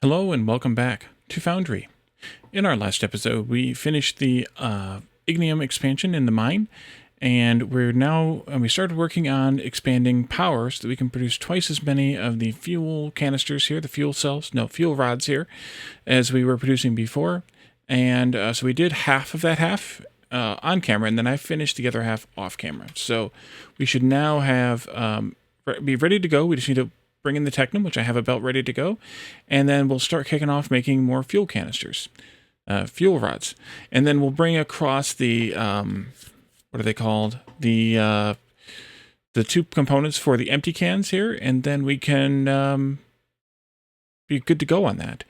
Hello and welcome back to Foundry. In our last episode, we finished the Ignium expansion in the mine, and we started working on expanding power so that we can produce twice as many of the fuel canisters here, the fuel rods here, as we were producing before. And so we did half of that half on camera, and then I finished the other half off camera. So we should now have be ready to go. We just need to bring in the Technum, which I have a belt ready to go, and then we'll start kicking off making more fuel canisters, fuel rods, and then we'll bring across the what are they called? The two components for the empty cans here, and then we can be good to go on that.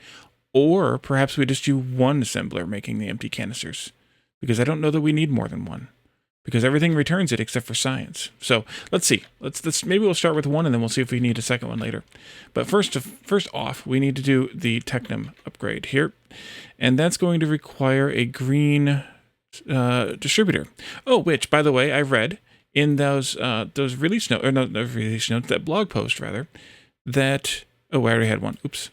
Or perhaps we just do one assembler making the empty canisters, because I don't know that we need more than one, because everything returns it except for science. So let's see. Let's maybe we'll start with one, and then we'll see if we need a second one later. But first off, we need to do the Technum upgrade here, and that's going to require a green distributor. Oh, which, by the way, I read in those release notes, or not release notes, that blog post rather, that I already had one. Oops.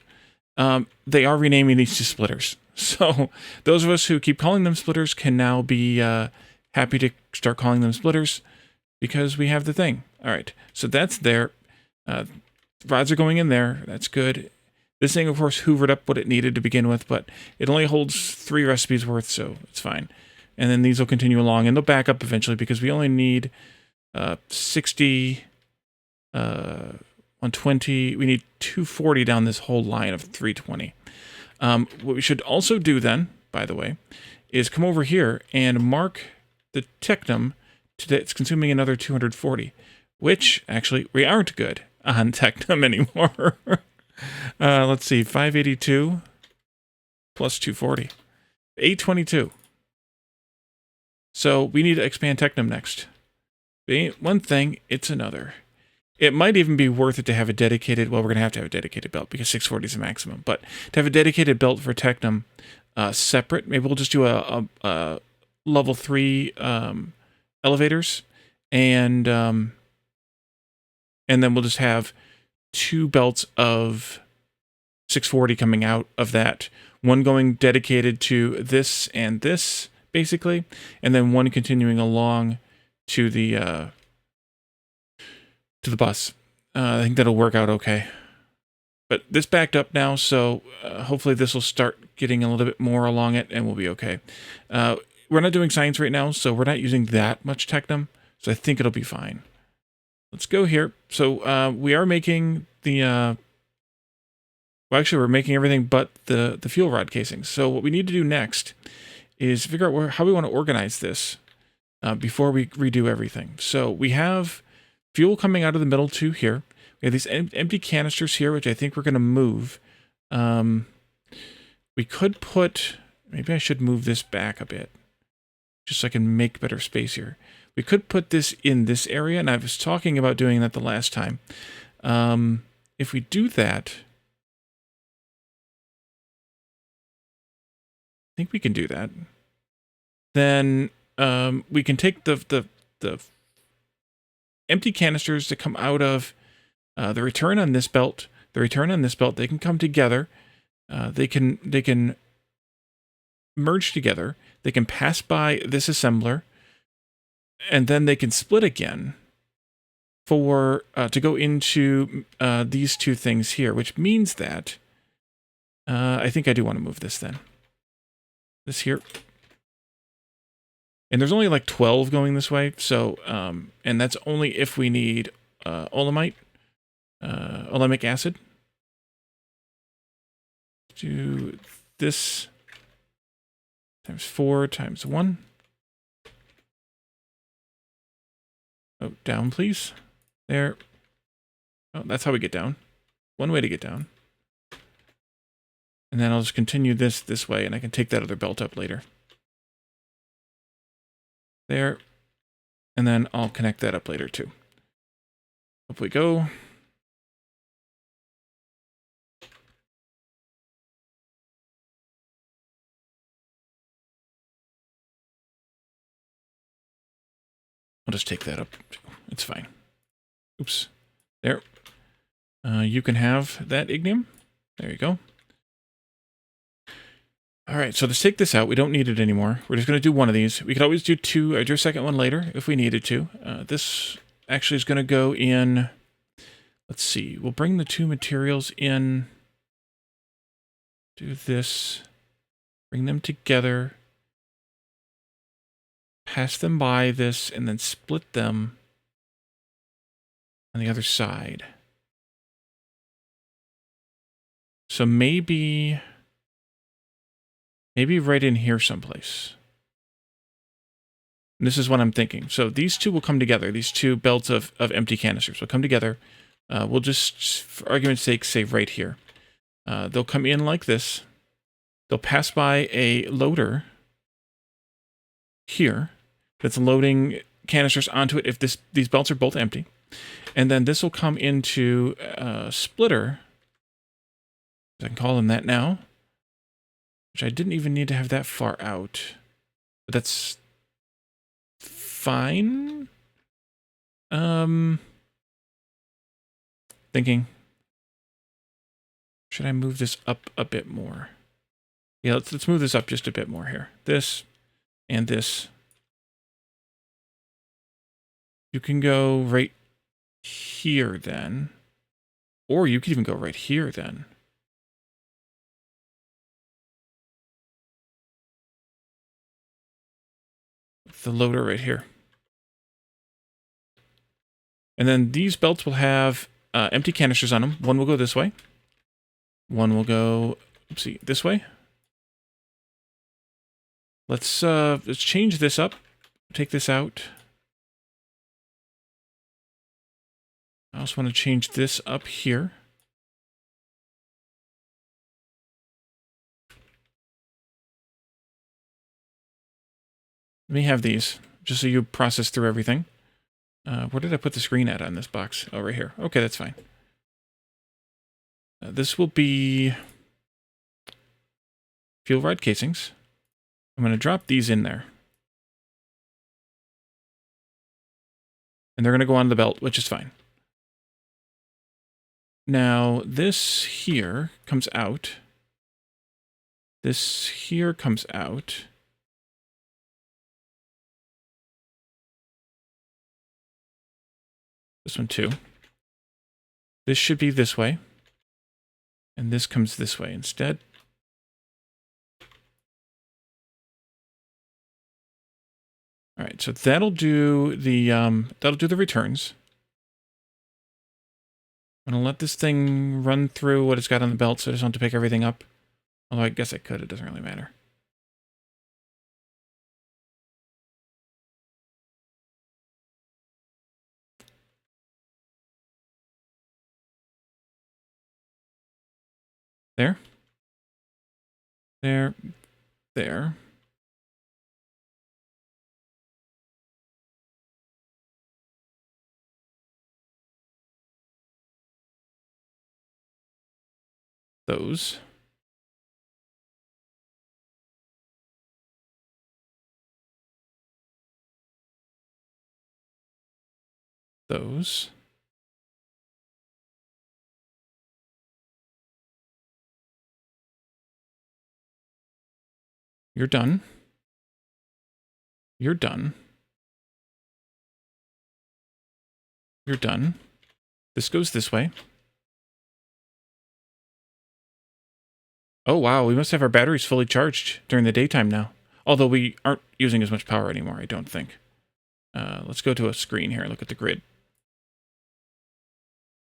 They are renaming these to splitters. So those of us who keep calling them splitters can now be happy to start calling them splitters because we have the thing. All right, so that's there. Rods are going in there. That's good. This thing, of course, hoovered up what it needed to begin with, but it only holds 3 recipes worth, so it's fine. And then these will continue along, and they'll back up eventually because we only need 60, 120. We need 240 down this whole line of 320. What we should also do then, by the way, is come over here and mark the Technum that it's consuming another 240, which actually we aren't good on Technum anymore. Let's see, 582 plus 240, 822. So we need to expand Technum next. It ain't one thing, it's another. It might even be worth it to have a dedicated, well, we're going to have a dedicated belt because 640 is the maximum, but to have a dedicated belt for Technum separate, maybe we'll just do a level 3 elevators, and then we'll just have 2 belts of 640 coming out of that, one going dedicated to this and this, basically, and then one continuing along to the bus. I think that'll work out okay. But this backed up now, so hopefully this will start getting a little bit more along it, and we'll be okay. We're not doing science right now, so we're not using that much Technum, so I think it'll be fine. Let's go here. So we are making the... well, actually, we're making everything but the fuel rod casings. So what we need to do next is figure out how we want to organize this before we redo everything. So we have fuel coming out of the middle too here. We have these empty canisters here, which I think we're going to move. We could put... Maybe I should move this back a bit, just so I can make better space here. We could put this in this area, and I was talking about doing that the last time. If we do that... I think we can do that. Then we can take the empty canisters that come out of the return on this belt. The return on this belt, they can come together. They can merge together. They can pass by this assembler, and then they can split again for to go into these 2 things here, which means that I think I do want to move this then. This here. And there's only like 12 going this way, so, and that's only if we need olemite, olemic acid. Do this times 4 times 1. Oh, down, please. There. Oh, that's how we get down. One way to get down. And then I'll just continue this way, and I can take that other belt up later. There. And then I'll connect that up later too. Up we go. I'll just take that up. It's fine. Oops. There. You can have that ignium. There you go. All right, so let's take this out. We don't need it anymore. We're just going to do one of these. We could always do two, or do a second one later if we needed to. This actually is going to go in. Let's see. We'll bring the two materials in. Do this. Bring them together. Pass them by this, and then split them on the other side. So maybe right in here someplace. And this is what I'm thinking. So these two will come together. These two belts of empty canisters will come together. We'll just, for argument's sake, say right here. They'll come in like this. They'll pass by a loader here that's loading canisters onto it if these belts are both empty. And then this will come into a splitter. I can call them that now. Which I didn't even need to have that far out. But that's fine. Thinking. Should I move this up a bit more? Yeah, let's move this up just a bit more here. This and this. You can go right here then. Or you could even go right here then. The loader right here. And then these belts will have empty canisters on them. One will go this way. One will go, oopsie, this way. Let's change this up. Take this out. I also want to change this up here. Let me have these, just so you process through everything. Where did I put the screen at on this box? Oh, right here. Okay, that's fine. This will be fuel rod casings. I'm going to drop these in there. And they're going to go on the belt, which is fine. Now, this here comes out. This here comes out. This one too. This should be this way. And this comes this way instead. All right, so that'll do the returns. I'm gonna let this thing run through what it's got on the belt, so I just don't have to pick everything up. Although I guess I could, it doesn't really matter. There. There. There. Those. Those. You're done. You're done. You're done. This goes this way. Oh, wow. We must have our batteries fully charged during the daytime now. Although we aren't using as much power anymore, I don't think. Let's go to a screen here and look at the grid.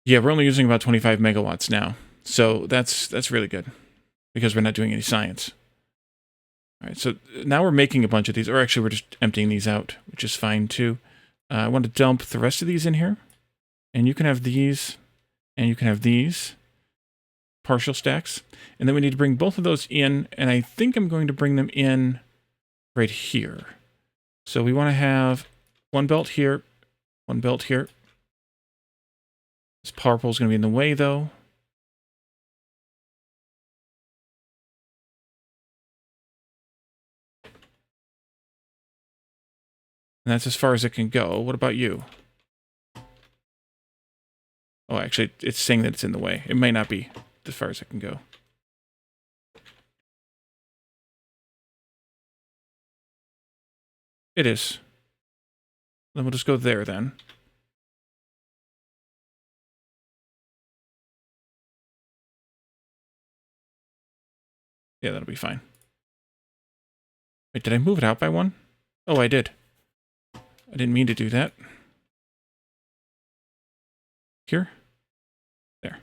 Yeah, we're only using about 25 megawatts now. So that's really good. Because we're not doing any science. All right, so now we're making a bunch of these. Or actually, we're just emptying these out, which is fine too. I want to dump the rest of these in here. And you can have these. And you can have these. Partial stacks. And then we need to bring both of those in. And I think I'm going to bring them in right here. So we want to have one belt here. One belt here. This power pole is going to be in the way, though. And that's as far as it can go. What about you? Oh, actually, it's saying that it's in the way. It may not be as far as it can go. It is. Then we'll just go there then. Yeah, that'll be fine. Wait, did I move it out by one? Oh, I did. I didn't mean to do that. Here? There.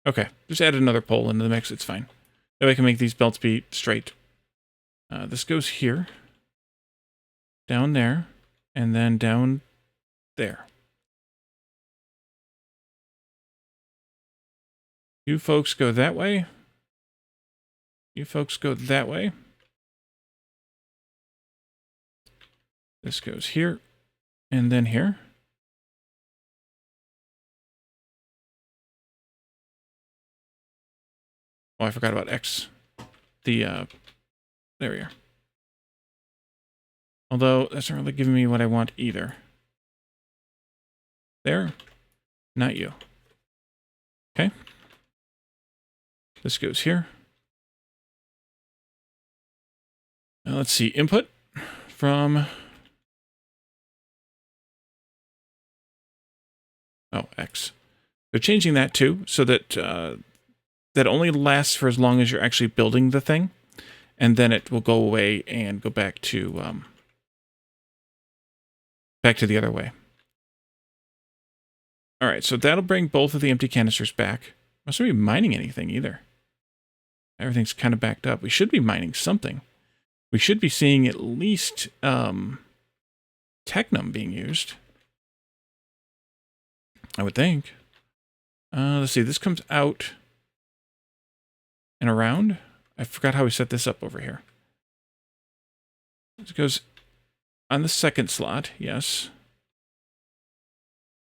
Okay, just add another pole into the mix, it's fine. That way I can make these belts be straight. This goes here. Down there. And then down there. You folks go that way. You folks go that way. This goes here. And then here. Oh, I forgot about X. There we are. Although, that's not really giving me what I want either. There. Not you. Okay. This goes here. Now let's see. Input from... Oh, X. So changing that too, so that that only lasts for as long as you're actually building the thing. And then it will go away and go back to the other way. All right, so that'll bring both of the empty canisters back. Must not be mining anything either. Everything's kind of backed up. We should be mining something. We should be seeing at least Technum being used. I would think. Let's see, this comes out and around. I forgot how we set this up over here. It goes on the second slot, yes.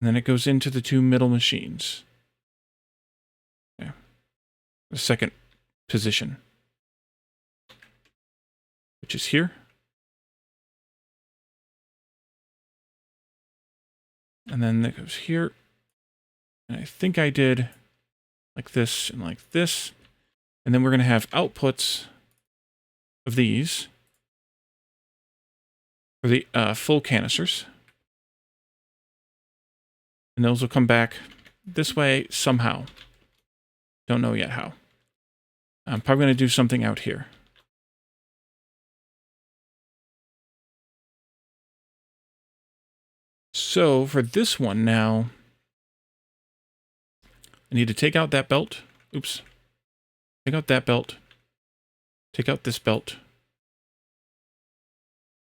And then it goes into the two middle machines. Yeah. The second position, which is here. And then it goes here. And I think I did like this and like this. And then we're going to have outputs of these for the full canisters. And those will come back this way somehow. Don't know yet how. I'm probably going to do something out here. So for this one now, I need to take out that belt. Oops. Take out that belt. Take out this belt.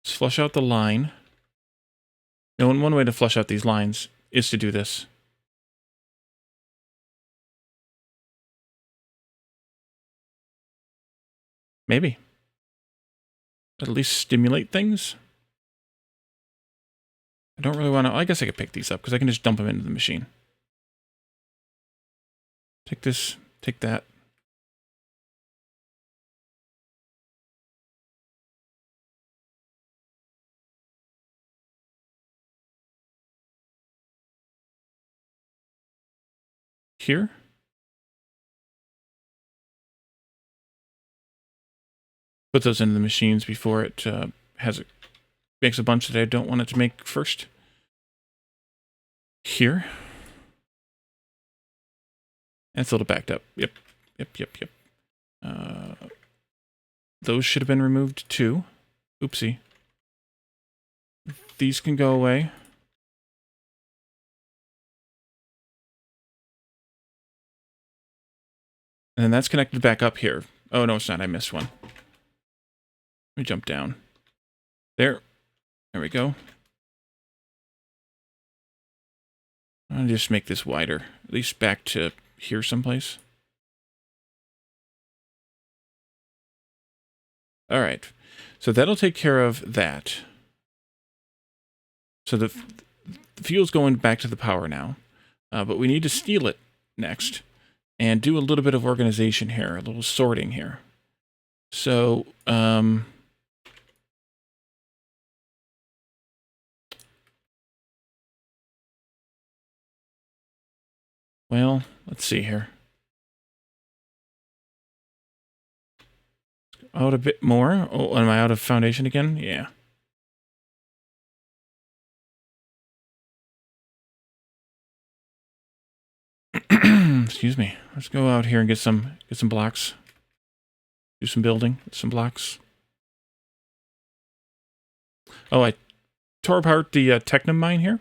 Let's flush out the line. Now, one way to flush out these lines is to do this. Maybe. At least stimulate things. I don't really want to... I guess I could pick these up because I can just dump them into the machine. Take this. Take that. Here. Put those into the machines before it makes a bunch that I don't want it to make first. Here. And it's a little backed up. Yep. Those should have been removed too. Oopsie. These can go away. And then that's connected back up here. Oh, no, it's not. I missed one. Let me jump down. There. There we go. I'll just make this wider. At least back to here someplace. All right. So that'll take care of that. So the fuel's going back to the power now. But we need to steal it next. And do a little bit of organization here. A little sorting here. So, well, let's see here. Out a bit more. Oh, am I out of foundation again? Yeah. excuse me. Let's go out here and get some blocks. Do some building, some blocks. Oh, I tore apart the Technum mine here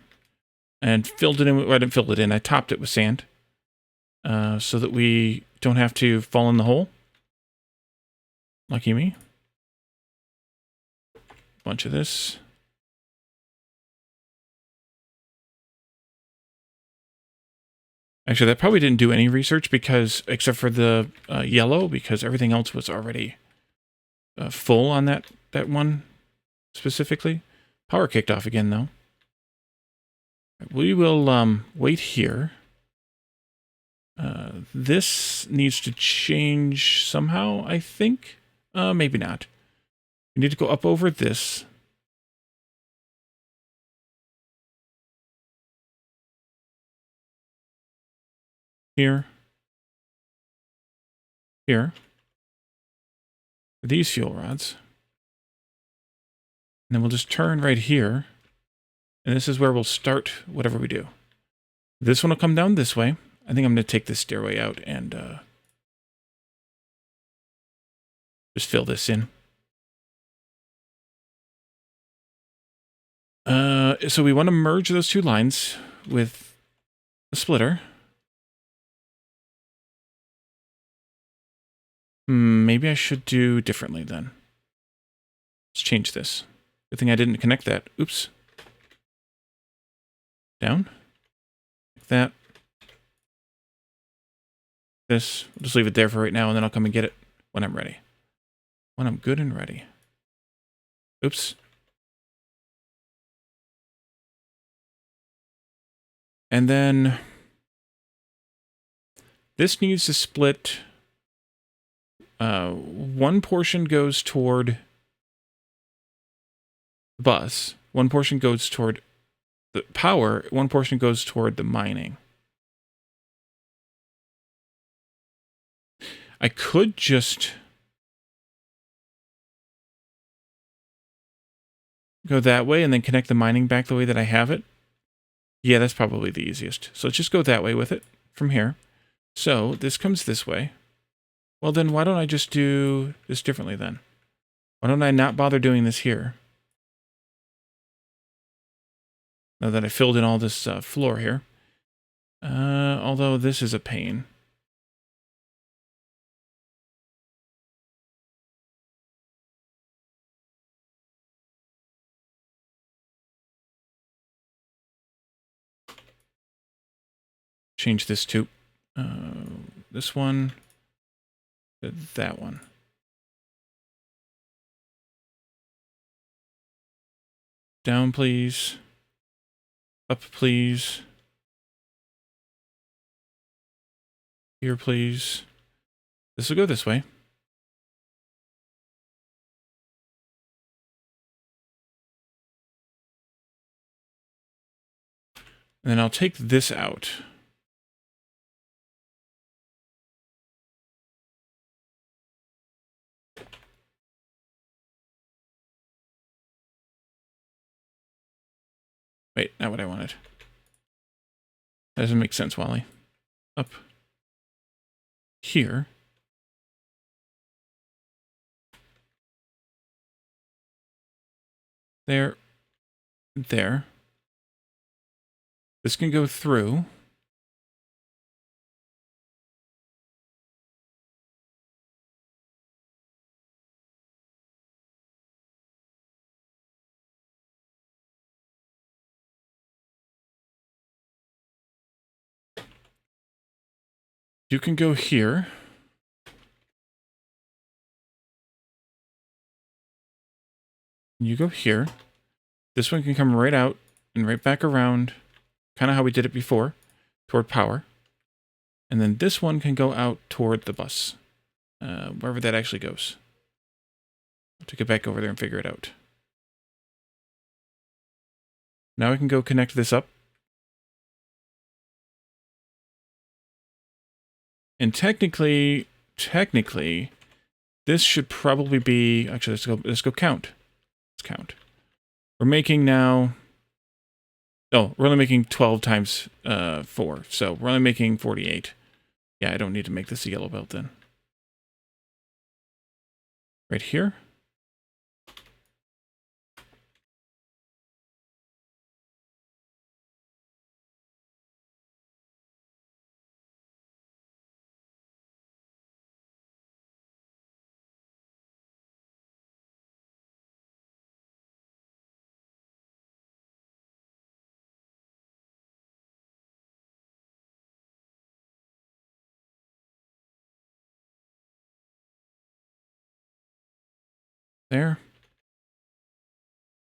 and filled it in. Well, I didn't fill it in. I topped it with sand so that we don't have to fall in the hole. Lucky me. Bunch of this. Actually, that probably didn't do any research because, except for the yellow, because everything else was already full on that one specifically. Power kicked off again, though. We will wait here. This needs to change somehow, I think. Maybe not. We need to go up over this. Here. Here. These fuel rods. And then we'll just turn right here. And this is where we'll start whatever we do. This one will come down this way. I think I'm going to take this stairway out and just fill this in. So we want to merge those two lines with a splitter. Maybe I should do differently then. Let's change this. Good thing I didn't connect that. Oops. Down. Like that. This. We'll just leave it there for right now, and then I'll come and get it when I'm ready. When I'm good and ready. Oops. And then this needs to split. One portion goes toward the bus. One portion goes toward the power. One portion goes toward the mining. I could just go that way and then connect the mining back the way that I have it. Yeah, that's probably the easiest. So let's just go that way with it from here. So this comes this way. Well, then why don't I just do this differently then? Why don't I not bother doing this here? Now that I filled in all this floor here. Although this is a pain. Change this to this one. That one. Down, please. Up, please. Here, please. This will go this way. And then I'll take this out. Wait, not what I wanted. That doesn't make sense, Wally. Up here. There. There. This can go through. You can go here. You go here. This one can come right out and right back around, kind of how we did it before, toward power. And then this one can go out toward the bus, wherever that actually goes. I'll take it back over there and figure it out. Now I can go connect this up. And technically, this should probably be, actually, let's go count. Let's count. We're making now, oh, we're only making 12 times 4, so we're only making 48. Yeah, I don't need to make this a yellow belt then. Right here. There.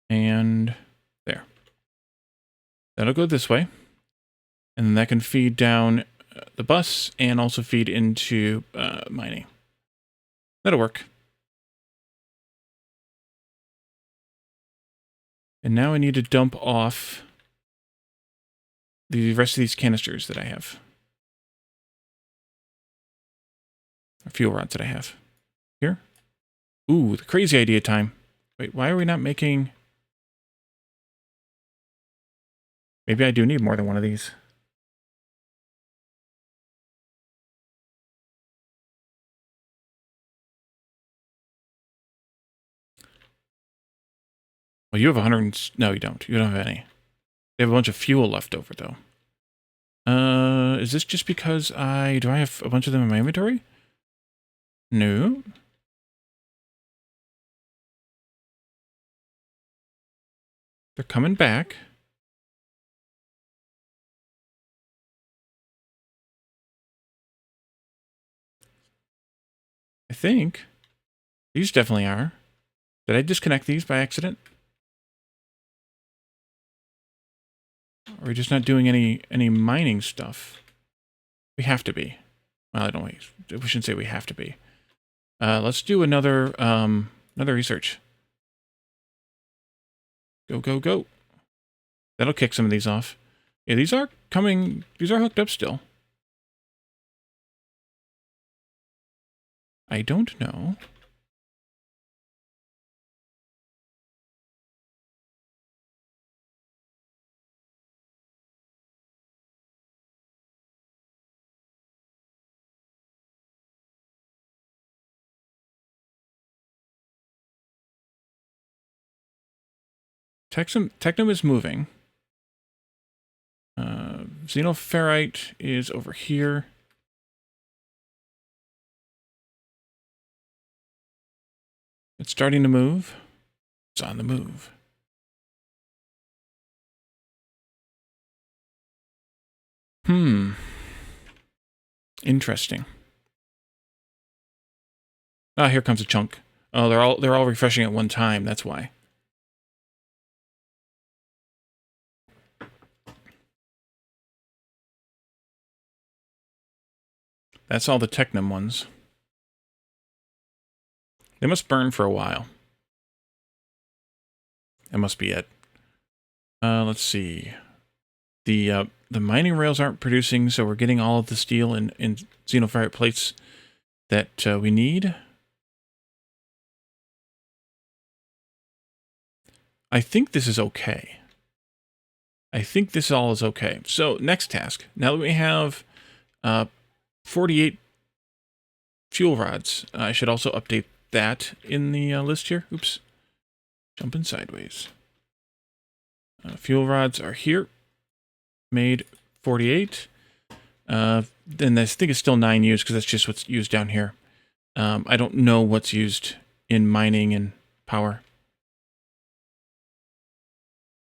And there. That'll go this way. And then that can feed down the bus and also feed into mining. That'll work. And now I need to dump off the rest of these canisters that I have. Or fuel rods that I have. Here. Ooh, the crazy idea time. Wait, why are we not making... Maybe I do need more than one of these. Well, you have 100... No, you don't. You don't have any. You have a bunch of fuel left over, though. Is this just because do I have a bunch of them in my inventory? No. They're coming back. I think. These definitely are. Did I disconnect these by accident? Or are we just not doing any mining stuff? We have to be. Well, we shouldn't say we have to be. Let's do another research. Go, go, go. That'll kick some of these off. Yeah, these are hooked up still. I don't know. Technum is moving. Xenoferrite is over here. It's starting to move. It's on the move. Interesting. Ah, here comes a chunk. Oh, they're all refreshing at one time. That's why. That's all the Technum ones. They must burn for a while. That must be it. Let's see. The mining rails aren't producing, so we're getting all of the steel and xenoferrite plates that we need. I think this is okay. I think this all is okay. So, next task. Now that we have 48 fuel rods, I should also update that in the list here. Oops. Jumping sideways. Fuel rods are here. Made 48. Then I think it's still 9 used because that's just what's used down here. I don't know what's used in mining and power.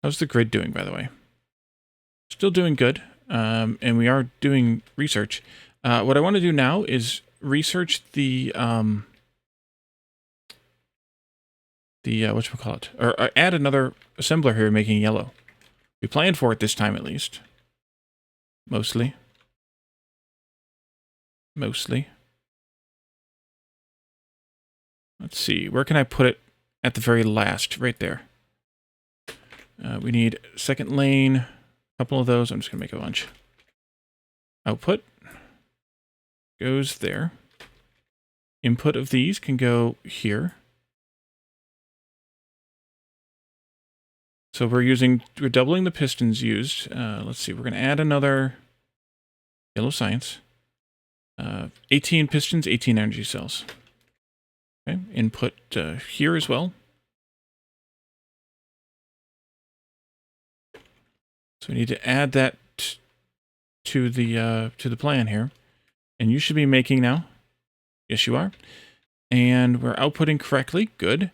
How's the grid doing, by the way? Still doing good. And we are doing research. What I want to do now is research the whatchamacallit, or add another assembler here making yellow. We planned for it this time, at least. Mostly. Let's see, where can I put it at the very last? Right there. We need second lane, a couple of those. I'm just going to make a bunch. Output goes there. Input of these can go here. So we're doubling the pistons used. Let's see, we're going to add another yellow science. 18 pistons, 18 energy cells. Okay, input here as well. So we need to add that to the plan here. And you should be making now. Yes, you are. And we're outputting correctly. Good.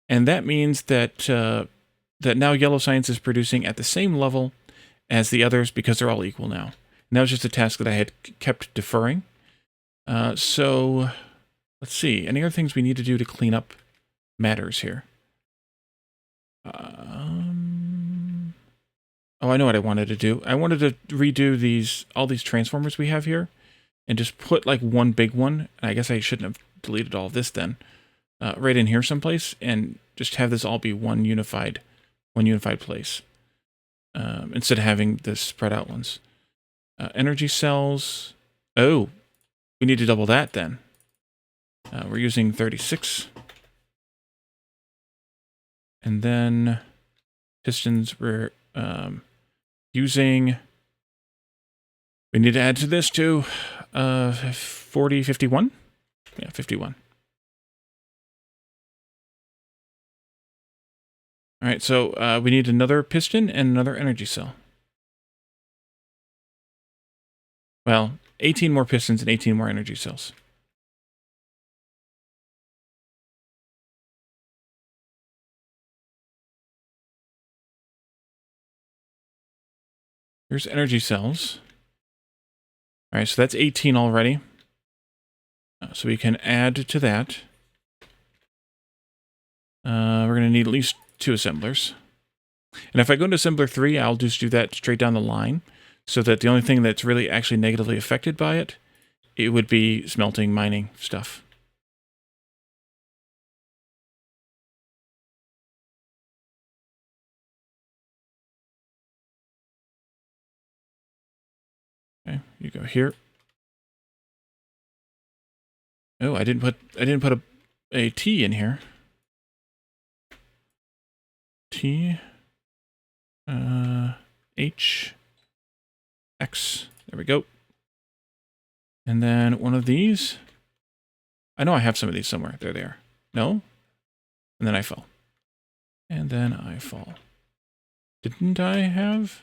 And that means that that now Yellow Science is producing at the same level as the others because they're all equal now. And that was just a task that I had kept deferring. So let's see. Any other things we need to do to clean up matters here? Oh, I know what I wanted to do. I wanted to redo all these transformers we have here and just put like one big one. I guess I shouldn't have deleted all of this then. Right in here someplace, and just have this all be one unified place. Instead of having the spread out ones. Energy cells. Oh, we need to double that then. We're using 36. And then pistons we're using. We need to add to this too. 40, 51? Yeah, 51. All right, so we need another piston and another energy cell. Well, 18 more pistons and 18 more energy cells. Here's energy cells. All right, so that's 18 already. So we can add to that. We're going to need at least 2 assemblers. And if I go into assembler 3, I'll just do that straight down the line, so that the only thing that's really actually negatively affected by it, it would be smelting, mining stuff. Okay, you go here. Oh, I didn't put a T in here. T H X. There we go. And then one of these. I know I have some of these somewhere. They're there. No? And then I fall. And then I fall. Didn't I have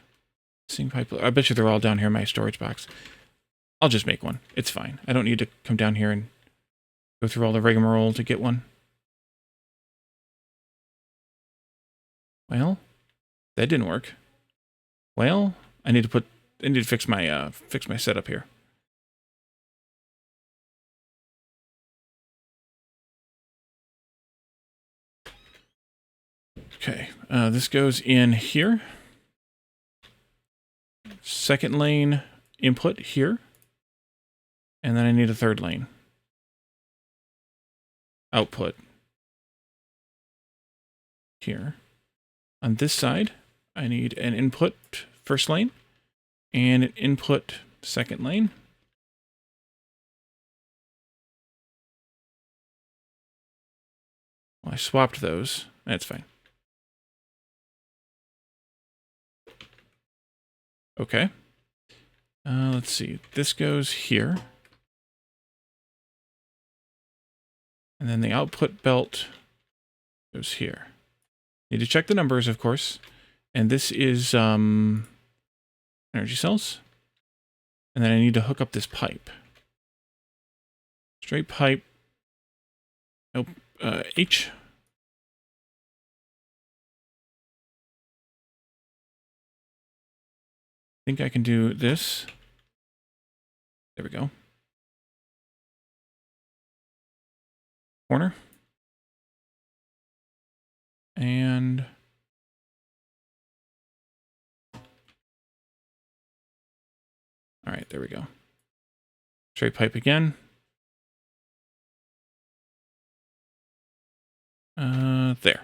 missing pipe? I bet you they're all down here in my storage box. I'll just make one. It's fine. I don't need to come down here and go through all the rigmarole to get one. Well, that didn't work. Well, I need to fix my setup here. Okay, this goes in here. Second lane input here. And then I need a third lane output here. On this side, I need an input first lane and an input second lane. Well, I swapped those. That's fine. Okay. Let's see. This goes here. And then the output belt goes here. Need to check the numbers, of course. And this is energy cells. And then I need to hook up this pipe. Straight pipe. Nope. H. I think I can do this. There we go. Corner. And all right, there we go. Straight pipe again. There.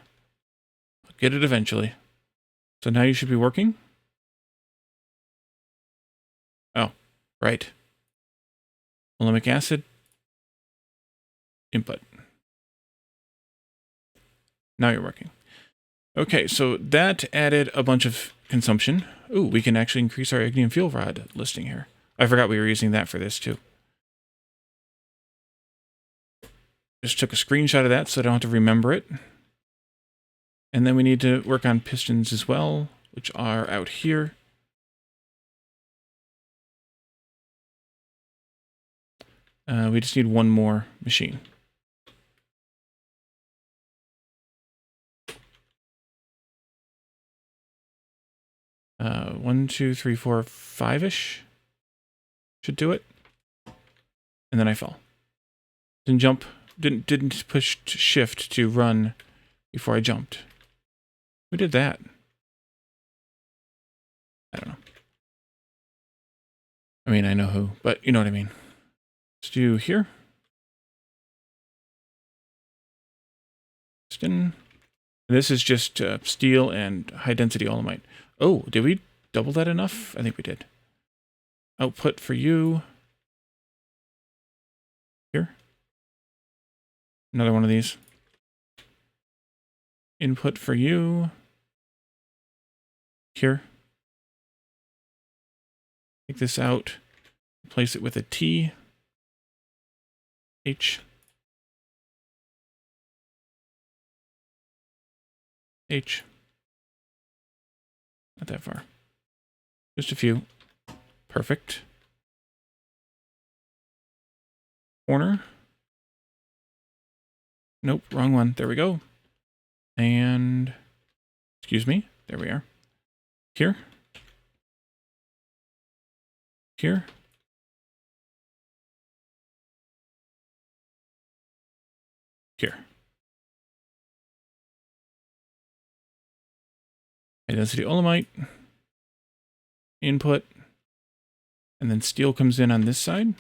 I'll get it eventually. So now you should be working. Oh, right. Polemic acid. Input. Now you're working. Okay, so that added a bunch of consumption. Ooh, we can actually increase our Ignium Fuel Rod listing here. I forgot we were using that for this too. just took a screenshot of that so I don't have to remember it. And then we need to work on pistons as well, which are out here. We just need one more machine. One, two, three, four, five-ish should do it. And then I fell. Didn't jump. Didn't push shift to run before I jumped. Who did that? I don't know. I mean, I know who, but you know what I mean. Let's do here. Piston. This is just steel and high density olemite. Oh, did we double that enough? I think we did. Output for you. Here. Another one of these. Input for you. Here. Take this out. Replace it with a T. H. H. Not that far. Just a few. Perfect. Corner. Nope, wrong one. There we go. And, excuse me. There we are. Here. Here. Here. High density olemite. Input. And then steel comes in on this side.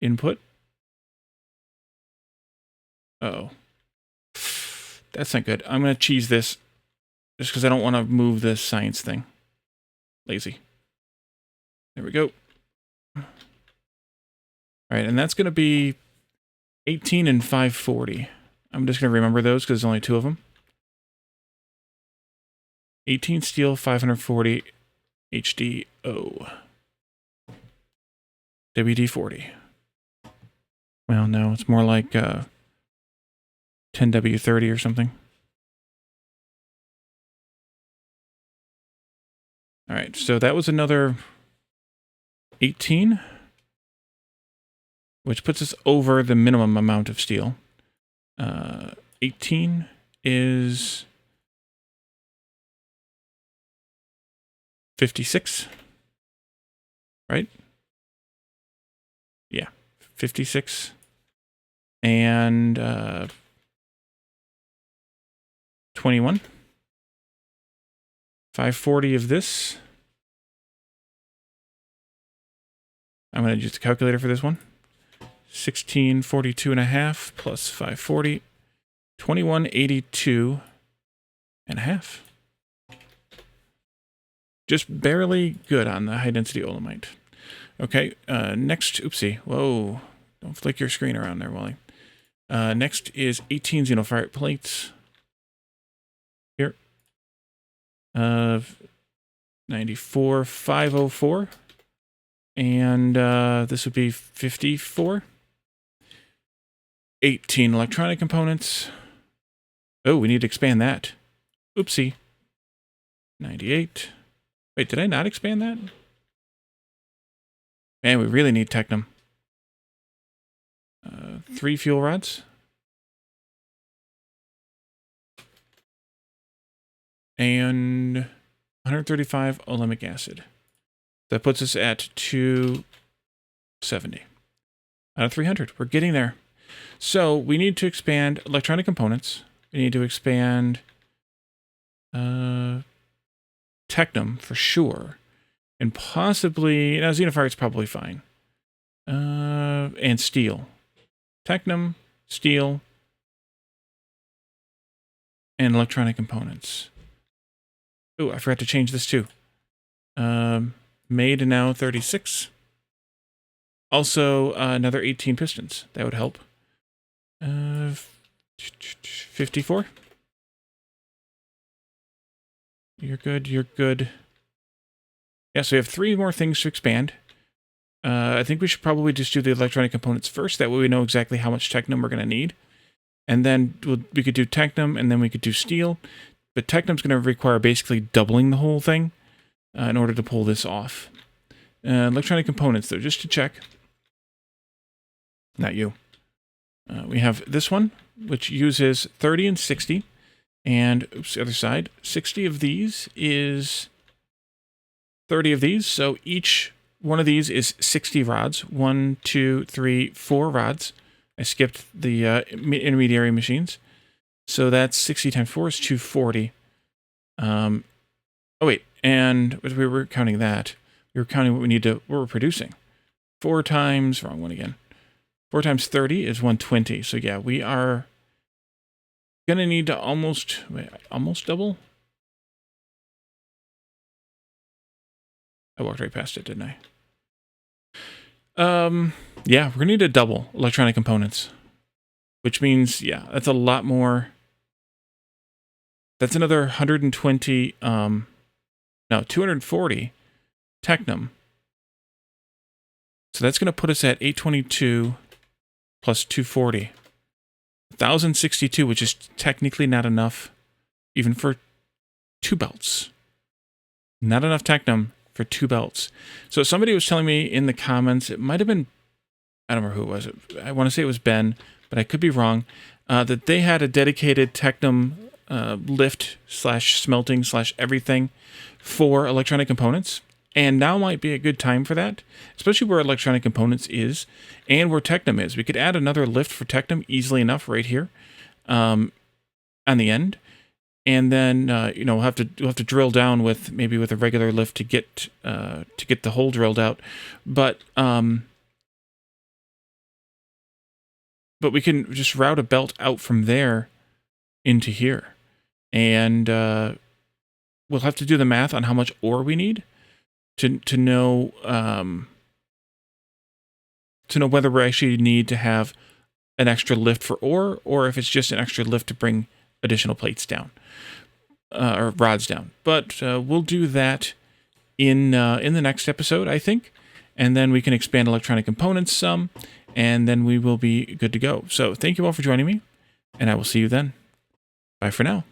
Input. Uh-oh. That's not good. I'm going to cheese this just because I don't want to move this science thing. Lazy. There we go. All right, and that's going to be 18 and 540. I'm just going to remember those because there's only two of them. 18 steel, 540 HDO. WD-40. Well, no, it's more like 10W30 or something. All right, so that was another 18, which puts us over the minimum amount of steel. 18 is 56, right? Yeah, 56. And 21. 540 of this. I'm going to use the calculator for this one. 1642 and a half plus 540. 2182 and a half. Just barely good on the high density olemite. Okay, next, oopsie, whoa. Don't flick your screen around there, Wally. Next is 18 xenophite plates. Here. 94,504. And this would be 54. 18 electronic components. Oh, we need to expand that. Oopsie. 98. Wait, did I not expand that? Man, we really need Technum. 3 fuel rods. And 135 olemic acid. That puts us at 270 out of 300. We're getting there. So we need to expand electronic components. We need to expand Technum for sure. And possibly, now Xenofire's probably fine. And steel. Technum, steel, and electronic components. Oh, I forgot to change this too. Made now 36. Also, another 18 pistons. That would help. 54. You're good, you're good. Yeah, so we have 3 more things to expand. I think we should probably just do the electronic components first. That way we know exactly how much technum we're going to need. And then we could do technum, and then we could do steel. But technum's going to require basically doubling the whole thing in order to pull this off. Electronic components, though, just to check. Not you. We have this one, which uses 30 and 60. And, oops, the other side, 60 of these is 30 of these. So each one of these is 60 rods. 1, 2, 3, 4 rods. I skipped the intermediary machines. So that's 60 times 4 is 240. Oh, wait. And we were counting that. We were counting what we're producing. 4 times, wrong one again. 4 times 30 is 120. So yeah, we are going to need to almost double. I walked right past it, didn't I? Yeah, we're going to need to double electronic components, which means, yeah, that's a lot more. That's another 120, 240 technum. So that's going to put us at 822 plus 240. 1,062, which is technically not enough even for 2 belts. Not enough technum for 2 belts. So somebody was telling me in the comments, it might have been, I don't remember who it was. I want to say it was Ben, but I could be wrong, that they had a dedicated technum lift / smelting / everything for electronic components. And now might be a good time for that, especially where electronic components is and where technum is. We could add another lift for technum easily enough right here on the end. And then, we'll have to drill down with a regular lift to get the hole drilled out. But we can just route a belt out from there into here. And we'll have to do the math on how much ore we need to know whether we actually need to have an extra lift for ore, or if it's just an extra lift to bring additional plates down or rods down. But we'll do that in the next episode, I think, and then we can expand electronic components some, and then we will be good to go. So thank you all for joining me, and I will see you then. Bye for now.